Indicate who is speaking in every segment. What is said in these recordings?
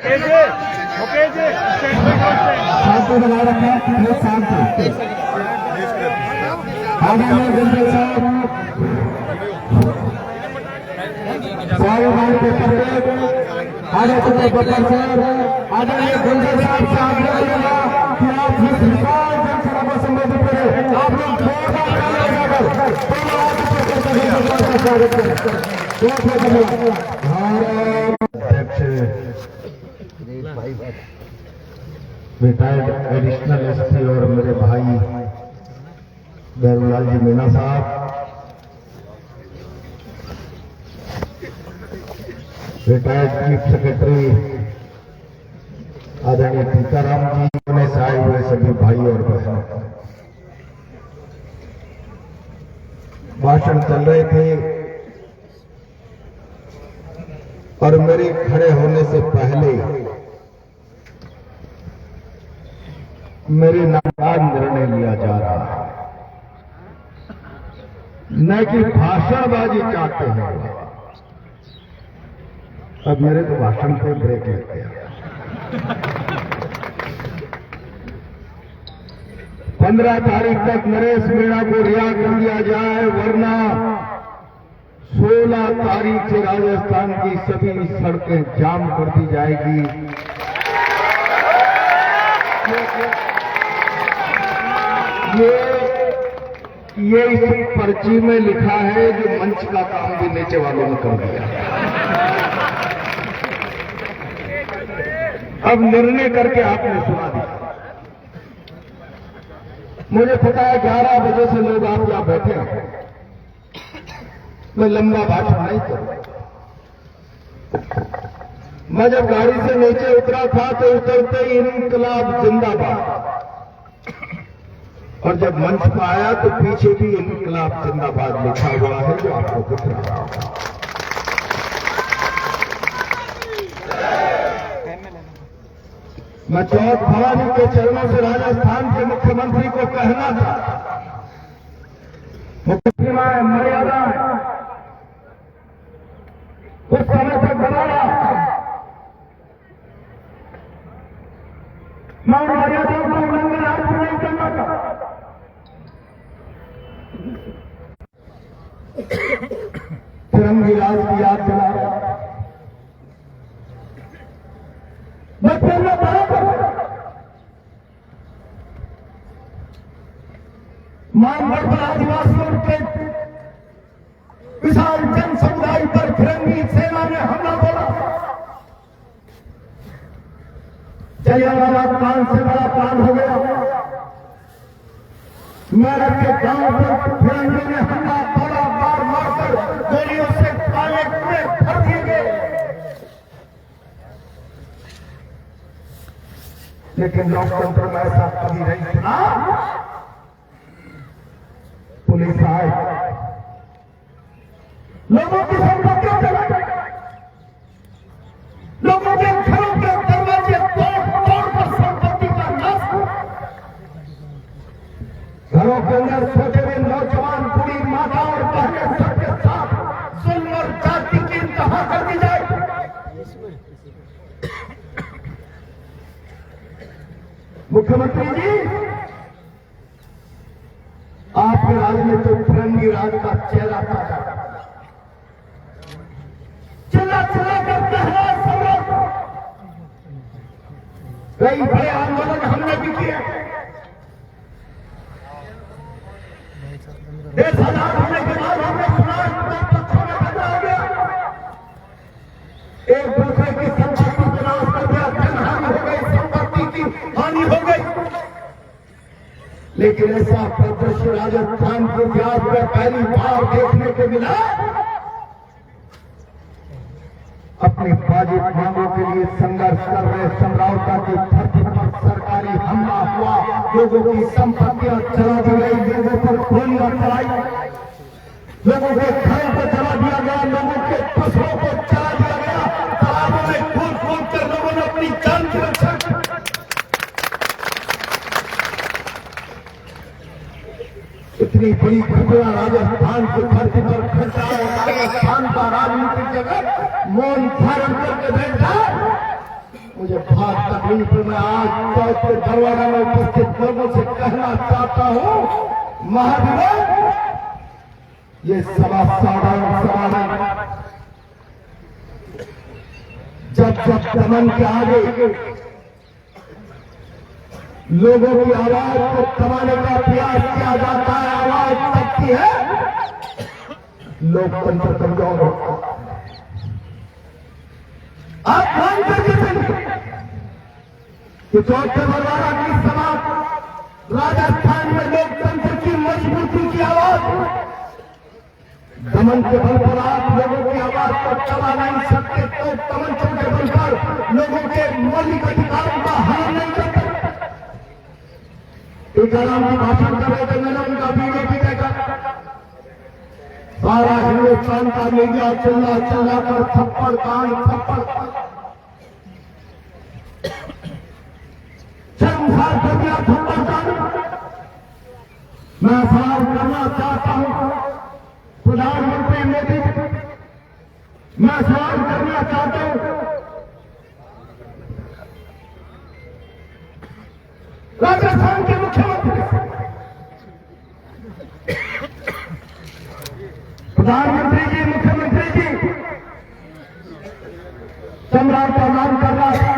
Speaker 1: शांति बनाए रखें, शांति। आदरणीय जनरल साहब स्वाभिमान के पत्ते आदरणीय बच्चन साहब आदरणीय जनरल साहब से आग्रह करेगा कि आप इस विशाल जनसभा को संबोधित करें। आप लोग स्वागत करें। रिटायर्ड एडिशनल एसपी और मेरे भाई बैरूलाल जी मीना साहब, रिटायर्ड चीफ सेक्रेटरी आदरणीय टीकाराम जी, पुणे से आए हुए सभी भाई और बहनों, भाषण चल रहे थे और मेरे खड़े होने से पहले मेरे नाम निर्णय लिया जा रहा है, न कि भाषणबाजी चाहते हैं। अब मेरे तो भाषण पे ब्रेक लग गया। 15 तारीख तक नरेश मीणा को रिहा कर दिया जाए, वरना 16 तारीख से राजस्थान की सभी सड़कें जाम कर दी जाएगी। ये इस पर्ची में लिखा है, जो मंच का काम भी नीचे वालों ने कर दिया। अब निर्णय करके आपने सुना दिया। मुझे पता है 11 बजे से लोग आप यहां बैठे हैं, मैं लंबा भाषण नहीं करूंगा। मैं जब गाड़ी से नीचे उतरा था तो उतरते ही इनकलाब जिंदाबाद, और जब मंच पर आया तो पीछे भी इनकलाब जिंदाबाद लिखा हुआ है, जो आपको दिख रहा होगा। मैं चौथ भवानी के चरणों से राजस्थान के मुख्यमंत्री को कहना था, मुख्यमंत्री मर्यादा कुछ समय तक बनाया, मैं मर्यादाओं को उल्लंघन आज नहीं करना था। तिरंगी राज की याद दिला रहा, मैं खेलना बराबर मानगढ़ पर आदिवासियों के विशाल जन समुदाय पर फिरंगी सेना ने हमला बोला। जलियांवाला कांड से बड़ा कांड हो गया। मेरठ के गांव पर फिरंगी ने हमला बोला, बार मारकर गोलियों से काले कुएं भर दिए गए। लेकिन लोकतंत्र में ऐसा कभी नहीं सुना। पुलिस आए, लोगों की संपत्तियों से लोगों के घरों के दरवाजे तोड़ कर संपत्ति का नाश। घरों के अंदर छोटे हुए नौजवान, बूढ़ी माता और बहनें सबके साथ जुल्म और जाति की इंतहा कर दी जाए। मुख्यमंत्री जी, आपके राज में तो फिरंगी राज का चेहरा था। चिल्ला चिल्ला कर कहना समझ। कई बड़े आंदोलन हमने भी किए, देश आजाद होने के बाद हमने सुना पक्षों में बदला हो गया, एक दूसरे की संपत्ति को नाश कर दिया, जनहानि हो गई, संपत्ति की हानि हो गई। लेकिन ऐसा परिदृश्य राजस्थान के इतिहास में पहली बार देखने को मिला। अपनी बाजित मांगों के लिए संघर्ष कर रहे समरावता की धरती पर सरकारी हमला हुआ, लोगों की संपत्तियां चला दी गई, लोगों पर गोलियां चलाई, लोगों के घरों को चला दिया गया, लोगों के फसलों को चला दिया गया, तालाबों में कूद कूद कर लोगों ने अपनी जान की रक्षा की। इतनी बड़ी घटना राजस्थान की धरती पर घटा और राजस्थान का राजनीतिक जगत मौन धारण करके बैठ जाए, मुझे बहुत तकलीफ है। मैं आज चौथ के दरवाजा में उपस्थित लोगों से कहना चाहता हूं, महावीरों, ये सभा साधारण सभा नहीं। जब जब दमन के आगे लोगों की आवाज को दबाने का प्रयास किया जाता है, आवाज तबती है, लोकतंत्र कमजोर होता है। आप मान करके कि चौथे बरवाड़ा की सभा राजस्थान में लोकतंत्र की मजबूती की आवाज, दमन के बल पर आप लोगों की आवाज को दबा नहीं सकते, तो तमंचों के बल पर लोगों के मौलिक अधिकारों का हनन नहीं कर सकते। टीकाराम की भाषण कर रहे थे, मैंने उनका वीडियो भी देखा। सारा हिंदुस्तान का मीडिया चिल्ला चिल्ला कर थप्पड़ कान थप्पड़ शर्मसार कर दिया, थप्पड़ कान। मैं सवाल करना चाहता हूं प्रधानमंत्री मोदी, मैं सवाल करना चाहता हूं राजस्थान के मुख्यमंत्री, प्रधानमंत्री जी, मुख्यमंत्री जी, सम्राट का नाम कर रहा था,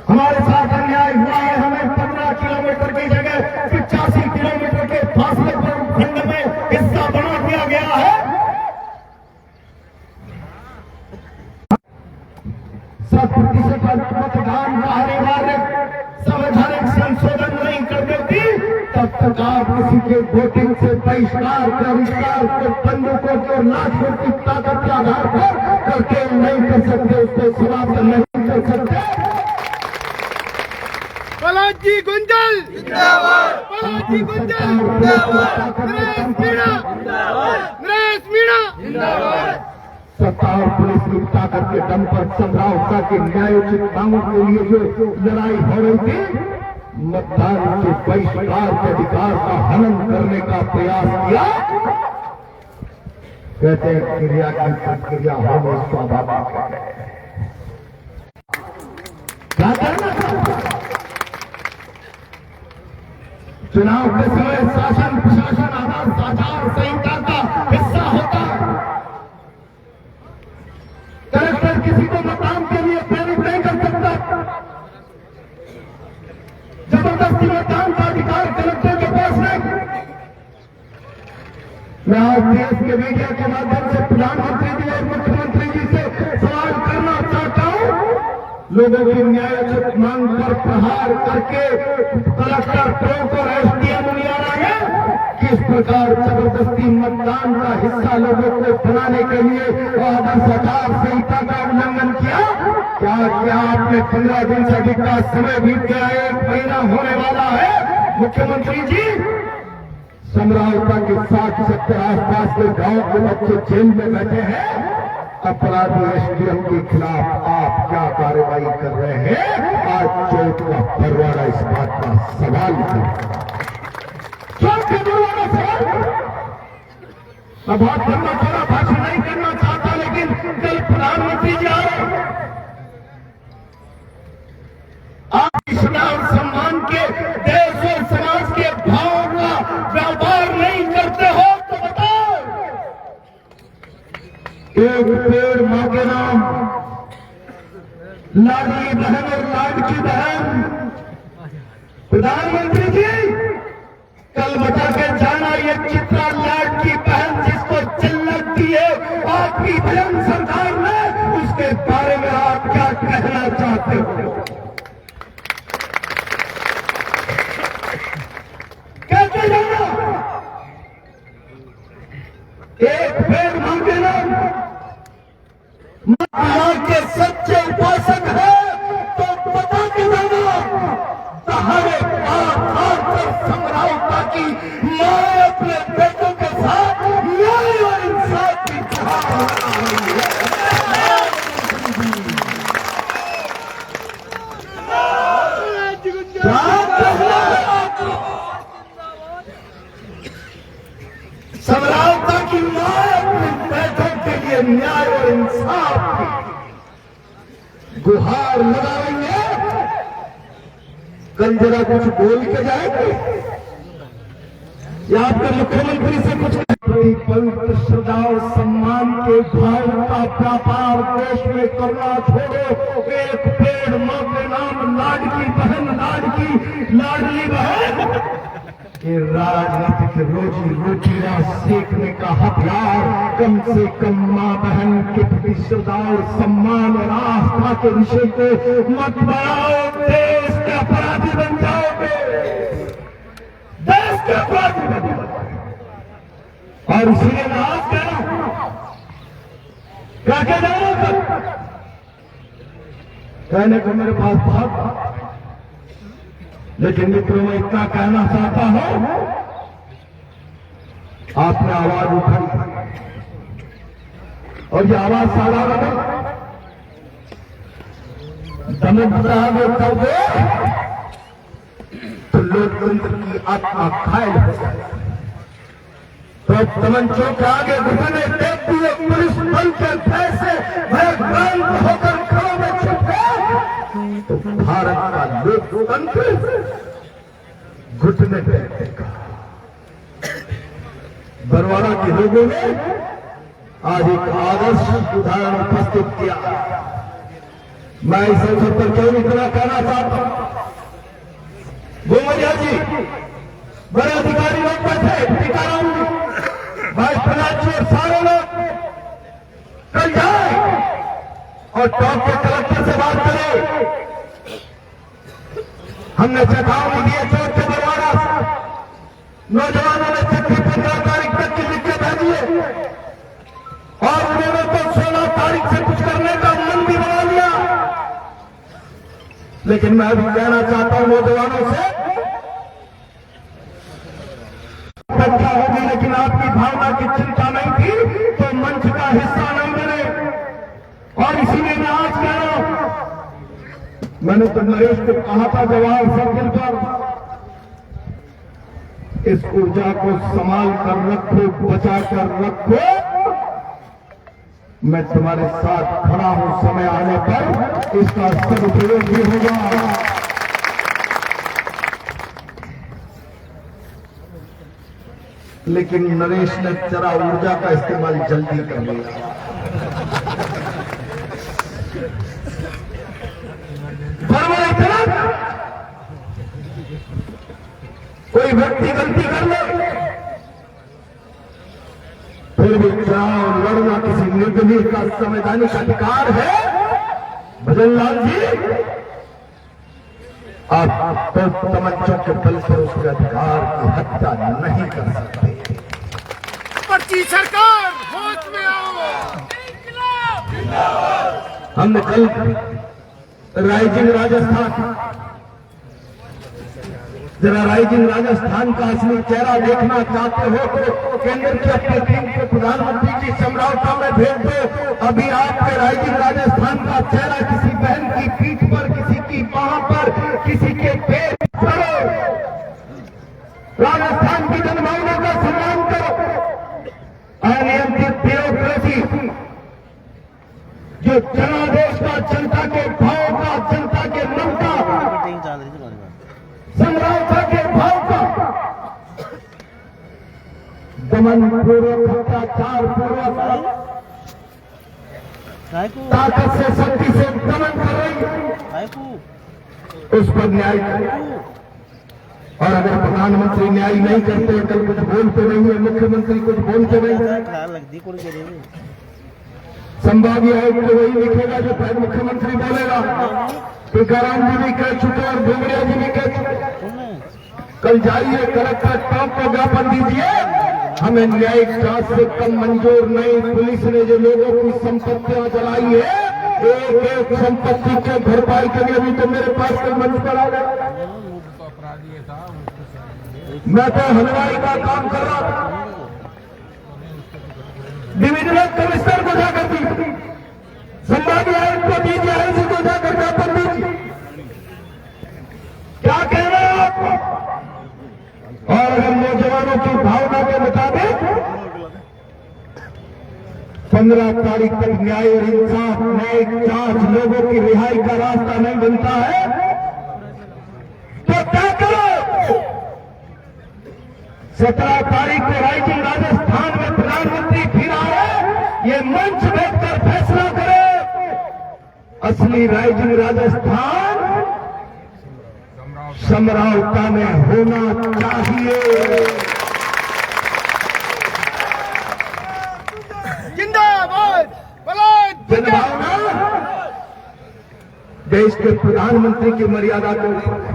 Speaker 1: हमारे साथ अन्याय हुआ है, हमें 15 किलोमीटर की जगह 85 किलोमीटर के फासले पर खंड में हिस्सा बना दिया गया है। संस्कृति से मतदान का अनिवार्य संवैधानिक संशोधन नहीं कर देती, तब तक आप किसी के वोटिंग से बहिष्कार के अधिकार को बंदूकों की और लाठों की ताकत के आधार पर करके नहीं कर सकते, उसको समाप्त नहीं कर सकते।
Speaker 2: पलाजी गुंजल जिंदाबाद, पलाजी गुंजल जिंदाबाद, नरेश मीणा जिंदाबाद, नरेश मीणा जिंदाबाद।
Speaker 1: सत्ता और पुलिस की ताकत के दम पर संग्रामता के न्यायोचित मांगों के लिए जो लड़ाई हो रही थी, मतदान के बहिष्कार के अधिकार का हनन करने का प्रयास किया। कहते हैं क्रिया की प्रक्रिया होने स्वाभाविक है। क्या करना चाहता? चुनाव के समय शासन प्रशासन आचार संहिता का हिस्सा होता है। कलेक्टर किसी को मतदान के लिए प्रेरित नहीं कर सकता। जबरदस्ती मतदान का अधिकार कलेक्टर के पास नहीं। मैं आज देश के मीडिया के माध्यम से प्रधानमंत्री जी और मुख्यमंत्री जी से सवाल करना चाहता हूं, लोगों की न्यायोचित मांग पर प्रहार करके कलेक्टर प्रमुख और एसडीएम हरियाणा ने किस प्रकार जबरदस्ती मतदान का हिस्सा लोगों को बनाने के लिए आदर्श आचार संहिता का उल्लंघन किया। क्या आपने 15 दिन से अधिक का समय बीत गया, 1 महीना होने वाला है। मुख्यमंत्री जी, समरावता के 60-70 आसपास के गांव के बच्चे जेल में बैठे हैं। अपराधी एसडीएम के खिलाफ आप क्या कार्रवाई कर रहे हैं? आज चौथ का बरवाड़ा इस बात का सवाल करता है। मैं बहुत लंबा चौड़ा भाषण नहीं करना चाहता, लेकिन कल प्रधानमंत्री जी आ रहे हैं। आप इज्जत और सम्मान के देश और समाज के भावों का व्यापार नहीं करते हो तो बताओ। एक पेड़ मां के नाम, लाडली बहन और लाडकी बहन। प्रधानमंत्री जी, कल बता के जाना, ये चित्रा लाडकी बहन जिसको चिल्लत दी है आपकी जन सरकार ने, उसके बारे में आप क्या कहना चाहते हो? कहते जाना, एक पेड़ मांगे नाम, मां के सच्चे उपासक है तो बता के जाना। हमें समरावता की मां अपने बेटों के साथ न्याय और इंसाफ की गुहार लगाएंगे, कल जरा कुछ बोल के जाएंगे या आपके मुख्यमंत्री से कुछ पवित्र श्रद्धा और सम्मान के भाव का व्यापार देश में करना छोड़ो। एक पेड़ मां के नाम, लाडकी बहन, लाडली बहन, ये राजनीतिक रोजी रोटियां सेकने का हथियार कम से कम मां बहन के प्रति श्रद्धा और सम्मान और आस्था के विषय को मत बनाओ। देश के अपराधी बन जाओगे, देश के अपराधी बन जाओगे। और इसलिए मैं आज कह रहा हूं, क्या कह रहा हूं, कहने को मेरे पास बहुत, लेकिन मित्रों मैं इतना कहना चाहता हूं, आपने आवाज उठाई और ये आवाज सारा बने दमन आगे उठाओगे तो लोकतंत्र की आत्मा घायल हो जाए। तो तमंचों के आगे घुटने टेक दिए पुलिस बल के भय से भयभ्रांत होकर घरों में छुप गए तो भारत का लोकतंत्र घुटने टेक देगा। बरवाड़ा के लोगों ने आज एक आदर्श उदाहरण प्रस्तुत किया। मैं इस अवसर पर केवल इतना कहना चाहता हूं, गोमरिया जी बड़े अधिकारी लोग बैठे, टीकाराम जी, भाई प्रहलाद जी और सारे लोग कल जाए और टॉप के कलेक्टर से बात करें। हमने चेतावनी दी है चौथ के बरवाड़ा नौजवानों ने चिट्ठी 15 तारीख तक की लिख के भेजी है और उन्होंने तो 16 तारीख से कुछ करने का मन भी बना लिया। लेकिन मैं भी कहना चाहता हूं नौजवानों से, चर्चा होगी लेकिन आपकी भावना की चिंता नहीं थी तो मंच का हिस्सा नहीं बने। और इसीलिए मैं आज कह रहा हूं, मैंने तो नरेश को कहा था जवाहर सर्किल पर, इस ऊर्जा को संभाल कर रखो, बचा कर रखो। मैं तुम्हारे साथ खड़ा हूं, समय आने पर इसका सदुपयोग भी होगा। लेकिन नरेश ने जरा ऊर्जा का इस्तेमाल जल्दी कर लिया। कोई व्यक्ति गलती कर ले फिर भी चुनाव लड़ना किसी निर्दलीय का संवैधानिक अधिकार है। भजनलाल जी, आप तो तमंचों के बल से उसके अधिकार की हत्या नहीं कर सकते।
Speaker 2: पर्ची सरकार होश में आओ।
Speaker 1: हमने कल राइजिंग राजस्थान, जरा राइजिंग राजस्थान का असली चेहरा देखना चाहते हो तो केंद्र की अपनी टीम को प्रधानमंत्री जी समझौता में भेज दो। अभी आपके राइजिंग राजस्थान का चेहरा किसी बहन की पीठ पर, किसी की बाह पर, किसी के पेट पर। राजस्थान की जनभावना का सम्मान करो। अनियंत्रित ब्यूरोक्रेसी जो जनादेश का, जनता के भाव का, जनता के मन का, समझौता के भाव का दमन पूर्वक, अत्याचार पूर्वक, ताकत से, शक्ति से दमन कर रही है, उस पर न्याय करें। और अगर प्रधानमंत्री न्याय नहीं करते, कल कुछ बोलते नहीं है, मुख्यमंत्री कुछ बोलते नहीं है, संभागीय आयुक्त तो वही लिखेगा जो पहले मुख्यमंत्री बोलेगा। टीकाराम जी भी कह चुके और डोमरिया जी भी कह चुके। कल जाइए कलेक्टर टॉप को ज्ञापन दीजिए, हमें न्यायिक जांच से कम मंजूर नहीं। पुलिस ने जो लोगों की संपत्तियां जलाई है, एक एक संपत्ति के भरपाई के लिए भी तो मेरे पास कोई मंच पर आ गया। मैं तो हलवाई का काम कर रहा था, डिविजनल कमिश्नर को जाकर दी, संभागीय आयुक्त को दीजिए, आईजी को जाकर ज्ञापन दीजिए। क्या कह रहे हैं आप? और अगर नौजवानों की भावना के मुताबिक 15 तारीख तक न्याय और इंसाफ, न्यायिक जांच, लोगों की रिहाई का रास्ता नहीं बनता है तो क्या करो? 17 तारीख को राइजिंग राजस्थान में प्रधानमंत्री फिर आए, ये मंच बैठकर फैसला करे। असली राइजिंग राजस्थान समरावता में होना चाहिए।
Speaker 2: जिंदाबाद
Speaker 1: जनभावना देश के प्रधानमंत्री की मर्यादा के ऊपर है।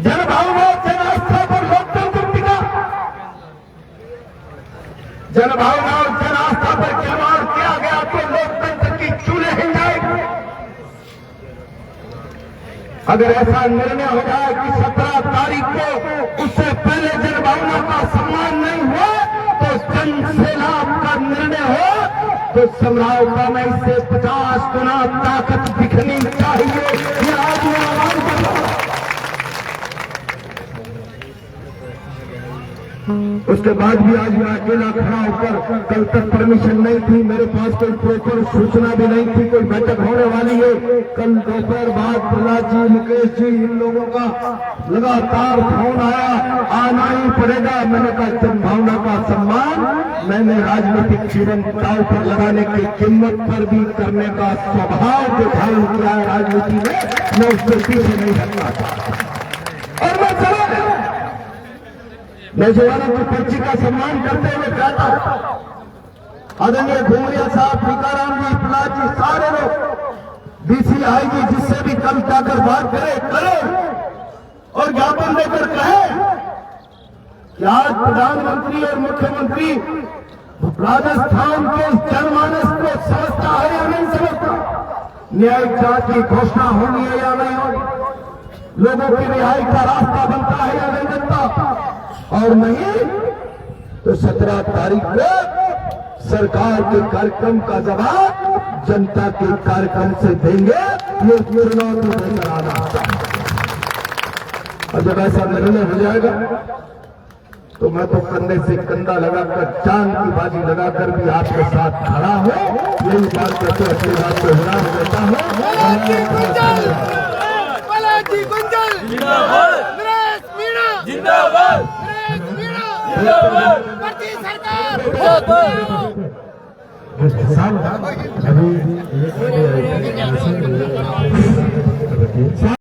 Speaker 1: जनभावना जन आस्था पर लोकतंत्र टिका। जनभावना और जन आस्था पर खिलवाड़ किया गया तो लोकतंत्र की चूल्हे हिल जाएगी। अगर ऐसा निर्णय हो जाए कि 17 तारीख को उससे पहले जनभावना का सम्मान नहीं हुआ तो जनसेना का निर्णय हो तो समरावता में इससे 50 गुना ताकत दिखनी चाहिए। ये आज मैं आह्वान कर रहा हूं। उसके बाद भी आज मैं अकेला खड़ा होकर, कल तक परमिशन नहीं थी, मेरे पास कोई प्रॉपर सूचना भी नहीं थी कोई बैठक होने वाली है। कल दोपहर बाद प्रहलाद जी, मुकेश जी, इन लोगों का लगातार फोन आया, आना ही पड़ेगा। मैंने कहा जनभावना का सम्मान मैंने राजनीतिक जीवन दांव पर लगाने की कीमत पर भी करने का स्वभाव दिखाई किया है राजनीति में। मैं उससे पीछे नहीं हटना चाहता और मैं चला गया। नौजवानों की पर्ची का सम्मान करते हुए कहता हूं, आदरणीय घुमरिया साहब, टीकाराम जी, प्रहलाद जी, सारे लोग डीसीआई जी जिससे भी कल जाकर बात करे और ज्ञापन देकर कहे कि आज प्रधानमंत्री और मुख्यमंत्री राजस्थान के जनमानस को समझता है या नहीं समझता, न्यायिक जांच की घोषणा होनी है या नहीं होनी, लोगों की रिहाई का रास्ता बनता है या नहीं बनता, और नहीं तो 17 तारीख को सरकार के कार्यक्रम का जवाब जनता के कार्यक्रम से देंगे। ये चुनौती लेकर आना चाहिए। और जब ऐसा निर्णय हो जाएगा तो मैं तो कंधे से कंधा लगाकर, जान की बाजी लगाकर भी आपके साथ खड़ा हूं। यही बात कहते अपनी बात को हैरान रहता हूं।
Speaker 2: जिंदाबाद, मोदी सरकार।